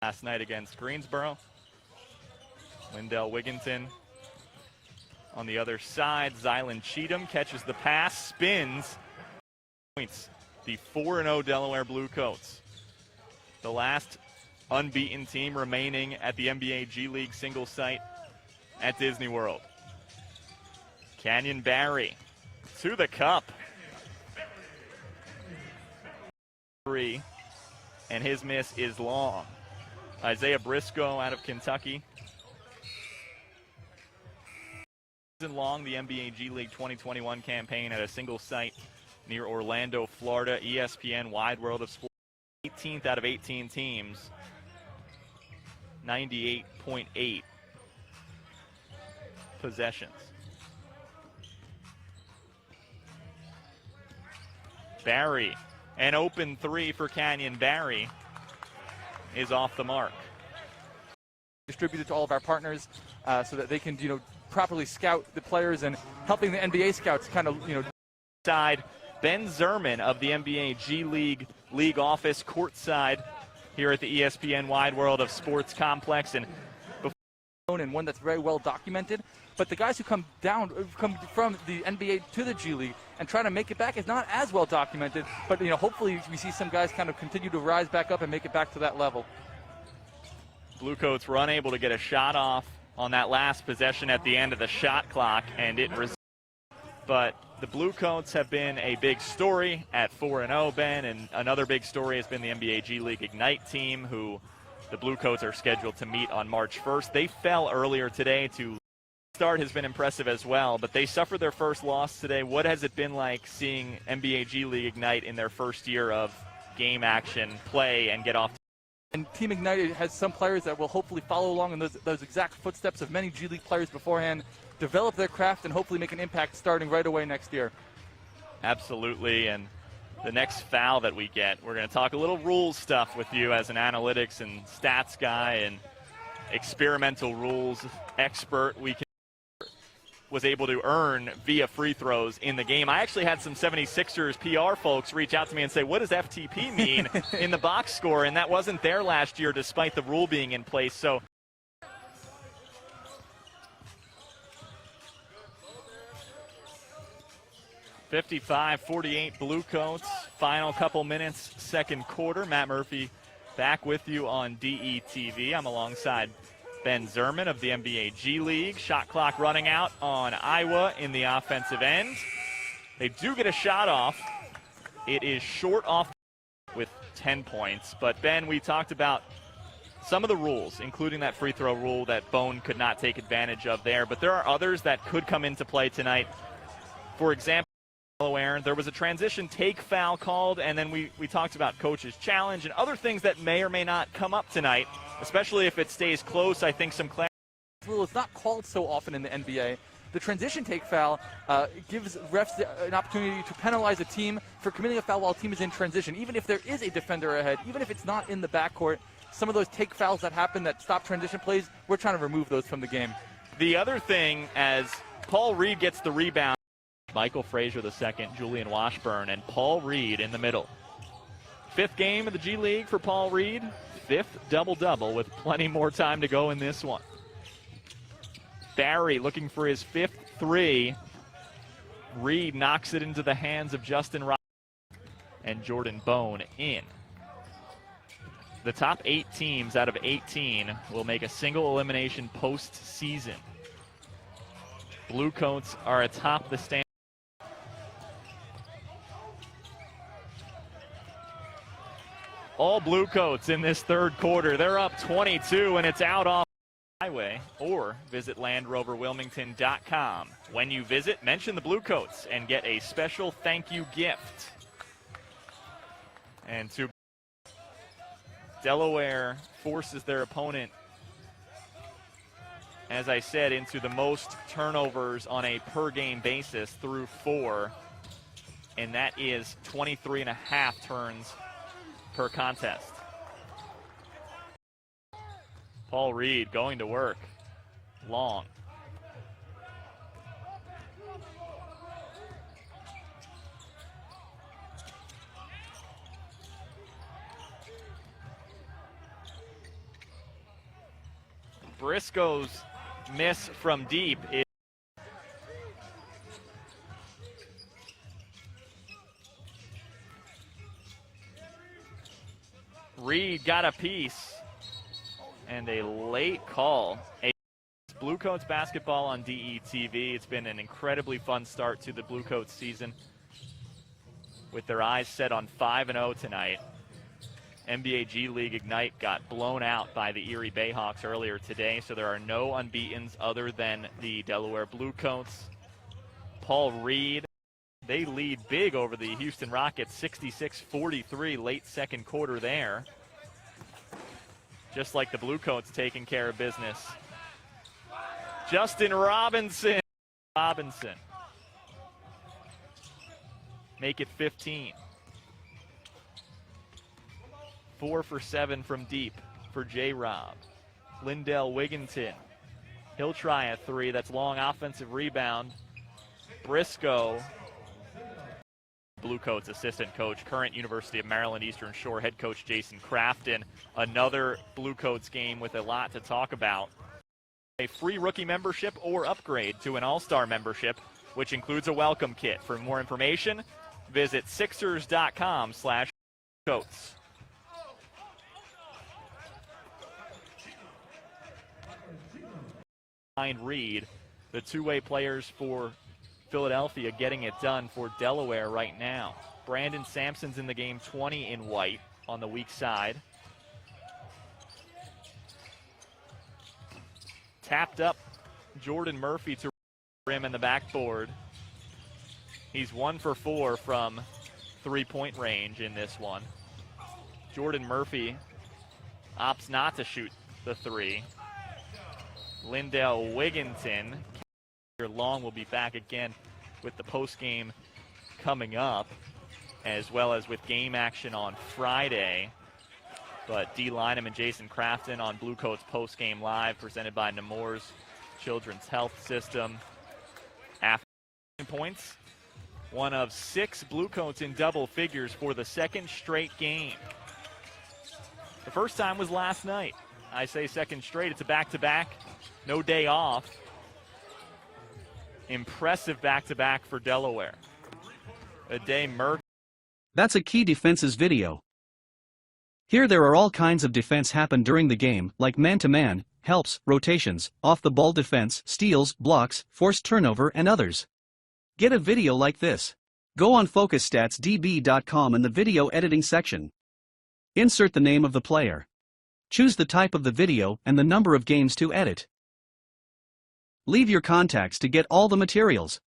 Last night against Greensboro. Lindell Wigginton on the other side. Zylan Cheatham catches the pass, spins, points. The 4-0 Delaware Bluecoats, the last unbeaten team remaining at the NBA G League single site at Disney World. Canyon Barry to the cup. 3, and his miss is long. Isaiah Briscoe out of Kentucky. Long, the NBA G League 2021 campaign at a single site near Orlando, Florida. ESPN Wide World of Sports, 18th out of 18 teams, 98.8 possessions. Barry, an open 3 for Canyon Barry, is off the mark. Distributed to all of our partners so that they can, properly scout the players, and helping the NBA scouts kind of, Side, Ben Zerman of the NBA G League League office courtside here at the ESPN Wide World of Sports complex, and one that's very well documented. But the guys who come from the NBA to the G League and try to make it back is not as well documented. But hopefully we see some guys kind of continue to rise back up and make it back to that level. Bluecoats were unable to get a shot off on that last possession at the end of the shot clock, and it resulted. But the Bluecoats have been a big story at 4-0, Ben, and another big story has been the NBA G League Ignite team, who the Bluecoats are scheduled to meet on March 1st. They fell earlier today to start has been impressive as well, but they suffered their first loss today. What has it been like seeing NBA G League Ignite in their first year of game action play and get off? And Team Ignite has some players that will hopefully follow along in those exact footsteps of many G League players beforehand, develop their craft, and hopefully make an impact starting right away next year. Absolutely, and the next foul that we get, we're going to talk a little rules stuff with you as an analytics and stats guy and experimental rules expert. Was able to earn via free throws in the game. I actually had some 76ers PR folks reach out to me and say, what does FTP mean in the box score? And that wasn't there last year despite the rule being in place. So (55-48) Bluecoats. Final couple minutes, second quarter. Matt Murphy back with you on DETV. I'm alongside Ben Zerman of the NBA G League. Shot clock running out on Iowa in the offensive end. They do get a shot off. It is short off with 10 points. But Ben, we talked about some of the rules, including that free throw rule that Bone could not take advantage of there. But there are others that could come into play tonight. For example, Delaware, there was a transition take foul called, and then we talked about coach's challenge and other things that may or may not come up tonight, especially if it stays close. I think some clarity. This rule is not called so often in the NBA. The transition take foul gives refs an opportunity to penalize a team for committing a foul while a team is in transition, even if there is a defender ahead, even if it's not in the backcourt. Some of those take fouls that happen that stop transition plays, we're trying to remove those from the game. The other thing, as Paul Reed gets the rebound, Michael Frazier the second, Julian Washburn, and Paul Reed in the middle. Fifth game of the G League for Paul Reed. Fifth double-double with plenty more time to go in this one. Barry looking for his fifth three. Reed knocks it into the hands of Justin Ross and Jordan Bone in. The top 8 teams out of 18 will make a single elimination postseason. Bluecoats are atop the stand. All Bluecoats in this third quarter. They're up 22, and it's out off the highway. Or visit LandRoverWilmington.com. When you visit, mention the Bluecoats and get a special thank you gift. And to Delaware forces their opponent, as I said, into the most turnovers on a per-game basis through 4. And that is 23.5 turns per contest. Paul Reed going to work. long. Briscoe's miss from deep is Reed got a piece and a late call. Bluecoats basketball on DETV. It's been an incredibly fun start to the Bluecoats season with their eyes set on 5-0 tonight. NBA G League Ignite got blown out by the Erie Bayhawks earlier today, so there are no unbeatens other than the Delaware Bluecoats. Paul Reed, they lead big over the Houston Rockets, 66-43, late second quarter there. Just like the Bluecoats taking care of business. Justin Robinson. Make it 15. 4 for 7 from deep for J-Rob. Lindell Wigginton. He'll try a 3. That's long offensive rebound. Briscoe. Bluecoats assistant coach, current University of Maryland Eastern Shore head coach Jason Crafton. Another Bluecoats game with a lot to talk about. A free rookie membership or upgrade to an all-star membership, which includes a welcome kit. For more information, visit Sixers.com/coats. Reed, the two-way players for Philadelphia getting it done for Delaware right now. Brandon Sampson's in the game, 20 in white on the weak side. Tapped up Jordan Murphy to rim in the backboard. He's 1 for 4 from three-point range in this one. Jordan Murphy opts not to shoot the 3. Lindell Wigginton. Long will be back again with the postgame coming up, as well as with game action on Friday. But D. Lynham and Jason Crafton on Bluecoats postgame live, presented by Nemours Children's Health System. After points, one of 6 Bluecoats in double figures for the second straight game. The first time was last night. I say second straight, it's a back-to-back, no day off. Impressive back-to-back for Delaware. Ade Murphy. That's a key defenses video. Here there are all kinds of defense happen during the game, like man-to-man, helps, rotations, off-the-ball defense, steals, blocks, forced turnover and others. Get a video like this. Go on focusstats.db.com in the video editing section. Insert the name of the player. Choose the type of the video and the number of games to edit. Leave your contacts to get all the materials.